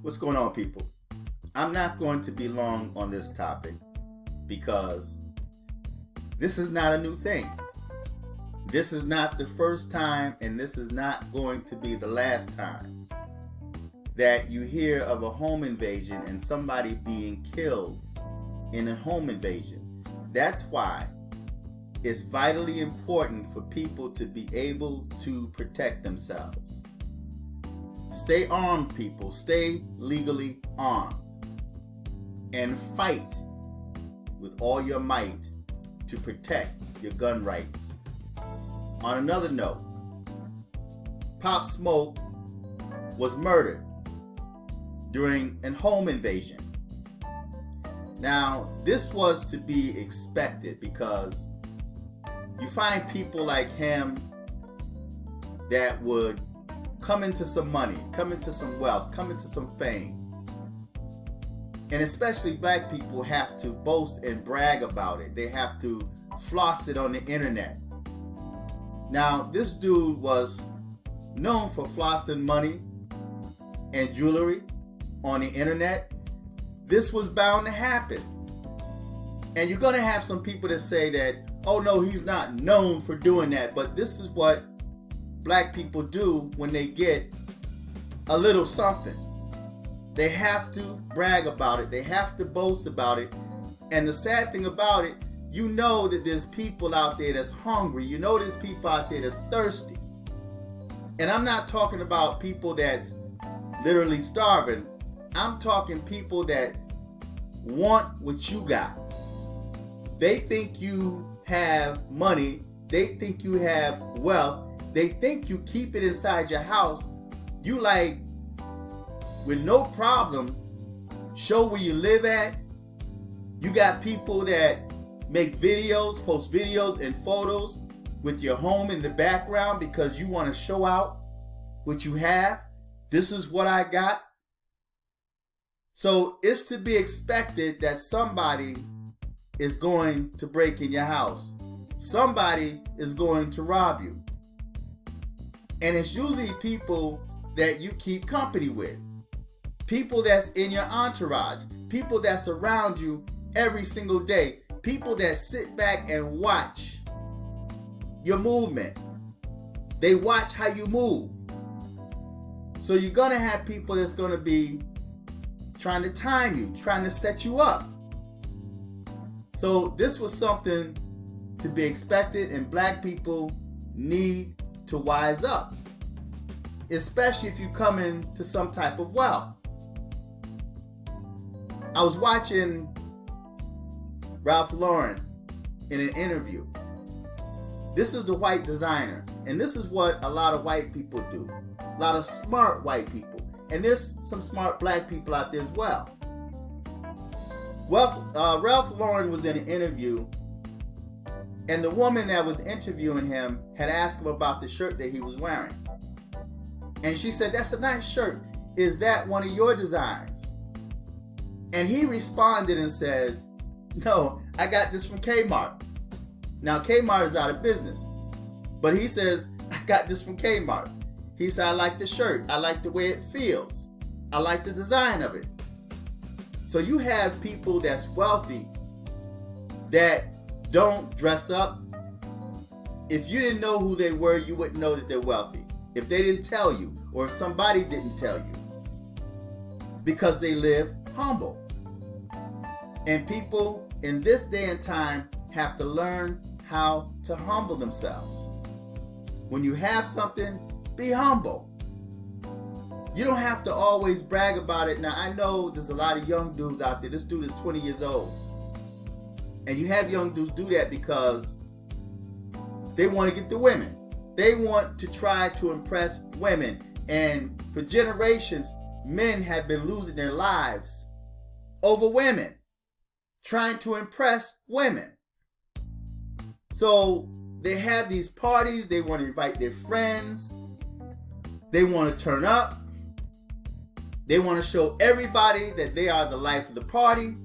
What's going on, people? I'm not going to be long on this topic because this is not a new thing. This is not the first time, and this is not going to be the last time that you hear of a home invasion and somebody being killed in a home invasion. That's why it's vitally important for people to be able to protect themselves. Stay armed, people. Stay legally armed. And fight with all your might to protect your gun rights. On another note, Pop Smoke was murdered during a home invasion. Now, this was to be expected because you find people like him that would come into some money, come into some wealth, come into some fame. And especially black people have to boast and brag about it. They have to floss it on the internet. Now, this dude was known for flossing money and jewelry on the internet. This was bound to happen. And you're going to have some people that say that, oh no, he's not known for doing that. But this is what black people do when they get a little something. They have to brag about it. They have to boast about it. And the sad thing about it, you know that there's people out there that's hungry. You know there's people out there that's thirsty. And I'm not talking about people that's literally starving. I'm talking people that want what you got. They think you have money. They think you have wealth. They think you keep it inside your house. You like, with no problem, show where you live at. You got people that make videos, post videos and photos with your home in the background because you want to show out what you have. This is what I got. So it's to be expected that somebody is going to break in your house. Somebody is going to rob you. And it's usually people that you keep company with. People that's in your entourage. People that's around you every single day. People that sit back and watch your movement. They watch how you move. So you're going to have people that's going to be trying to time you, trying to set you up. So this was something to be expected, and black people need to wise up, especially if you come into some type of wealth. I was watching Ralph Lauren in an interview. This is the white designer, and this is what a lot of white people do. A lot of smart white people. And there's some smart black people out there as well. Ralph Lauren was in an interview, and the woman that was interviewing him had asked him about the shirt that he was wearing. And she said, "That's a nice shirt. Is that one of your designs?" And he responded and says, "No, I got this from Kmart." Now Kmart is out of business, but he says, "I got this from Kmart." He said, "I like the shirt. I like the way it feels. I like the design of it." So you have people that's wealthy that don't dress up. If you didn't know who they were, you wouldn't know that they're wealthy. If they didn't tell you, or if somebody didn't tell you, because they live humble. And people in this day and time have to learn how to humble themselves. When you have something, be humble. You don't have to always brag about it. Now, I know there's a lot of young dudes out there. This dude is 20 years old. And you have young dudes do that because they want to get the women. They want to try to impress women. And for generations, men have been losing their lives over women, trying to impress women. So they have these parties. They want to invite their friends. They want to turn up. They want to show everybody that they are the life of the party.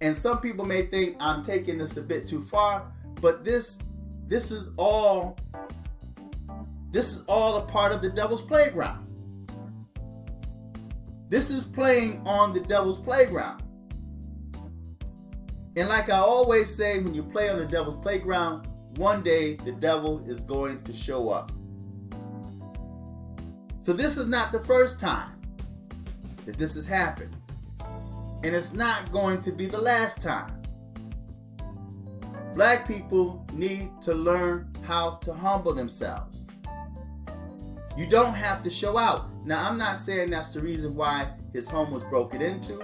And some people may think I'm taking this a bit too far, but this is all a part of the devil's playground. This is playing on the devil's playground. And like I always say, when you play on the devil's playground, one day the devil is going to show up. So this is not the first time that this has happened. And it's not going to be the last time. Black people need to learn how to humble themselves. You don't have to show out. Now, I'm not saying that's the reason why his home was broken into,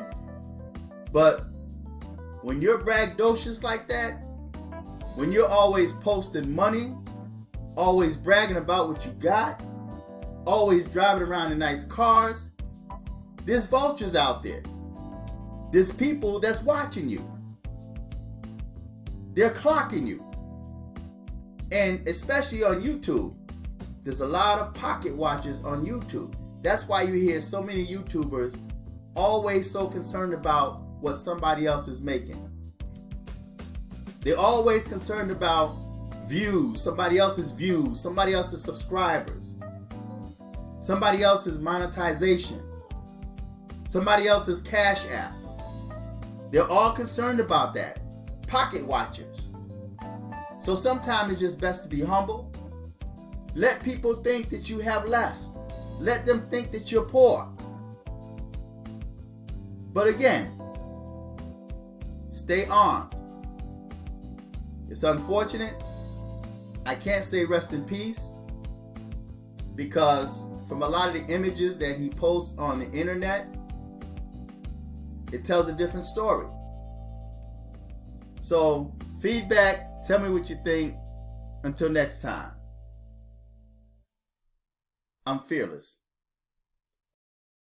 but when you're braggadocious like that, when you're always posting money, always bragging about what you got, always driving around in nice cars, there's vultures out there. There's people that's watching you. They're clocking you. And especially on YouTube, there's a lot of pocket watchers on YouTube. That's why you hear so many YouTubers always so concerned about what somebody else is making. They're always concerned about views, somebody else's views, somebody else's subscribers, somebody else's monetization, somebody else's cash app. They're all concerned about that. Pocket watchers. So sometimes it's just best to be humble. Let people think that you have less. Let them think that you're poor. But again, stay armed. It's unfortunate. I can't say rest in peace, because from a lot of the images that he posts on the internet, it tells a different story. So, feedback, tell me what you think. Until next time, I'm fearless.